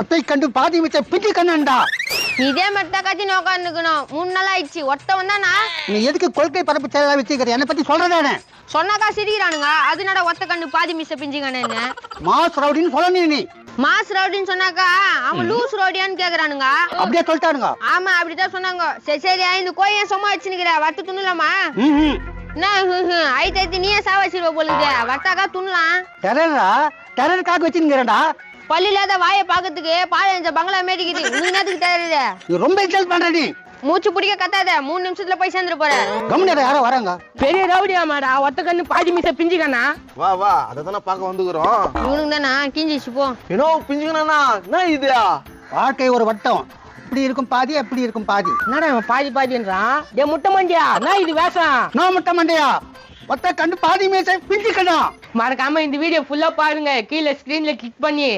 ஒத்தை கண்டு பாதி மிச்ச பிச்சு கண்ணண்டா. இதே மெட்ட கத்தி நோக்காந்துக்கணும் 3 நாள் ஆயிடுச்சு ஒத்தவன் தானா. நீ எதுக்கு கொள்கை பரப்பு செயலா வச்சுக்கிற? என்னை பத்தி சொல்றதானே சொன்னாக்கா சிரிக்கிறானுங்க. அதனால ஒத்த கண்டு பாதி மிச்ச பிஞ்சுக்கண்ணு மாஸ் ரவுடின்னு சொல்ல. நீ மாஸ் ரவுடின்னு சொன்னாக்கா அவன் லூஸ் ரவுடியான்னு கேக்குறானுங்க. அப்படியே சொல்லிட்டானுங்க. ஆமா அப்படிதான் சொன்னாங்க. சரி இந்த கோயை சும்மா வச்சுனுக்கிற வத்து துணுலாமா? என்ன ஐத்தி நீயே சாவச்சிருவ போலுது. வத்தாக்கா துணலாம். டெரருக்காக வச்சுக்கிறேன்டா. பள்ளி இல்லாத வாயை பாக்கிறதுக்கு பாலஞ்ச பங்களா மேடிக்குது. உனக்கு என்னத்துக்கு தெரியுது? நீ ரொம்ப இன்சல்ட் பண்ற. நீ மூச்சு பிடிக்க கத்தாத. 3 நிமிஷத்துல போய் சேர்ந்துட்டு போற. கம்முனு யாரோ வராங்க. பெரிய ரவுடியா மாடா ஒத்த கண்ணு பாதி மிச்ச பிஞ்சுக்கண்ணா. வா அததானே பாக்க வந்துக்கிறோம். இவனுக்கு தானா கிஞ்சிச்சு போ. ஏனோ பிஞ்சுக்கண்ணா என்ன இது? வாழ்க்கை ஒரு வட்டம். இப்படி இருக்கும் பாதி அப்படி இருக்கும் பாதி. என்னடா இவன் பாதின்றான்? ஏ முட்டை மண்டியா என்ன இது வேஷம்? நான் முட்டை மண்டையா? ஒத்த கண்டு பாதி மிச்ச பிஞ்சுக்கணும். மறக்காம இந்த வீடியோ ஃபுல்லா பாருங்க. கீழே ஸ்கிரீன்ல கிளிக் பண்ணி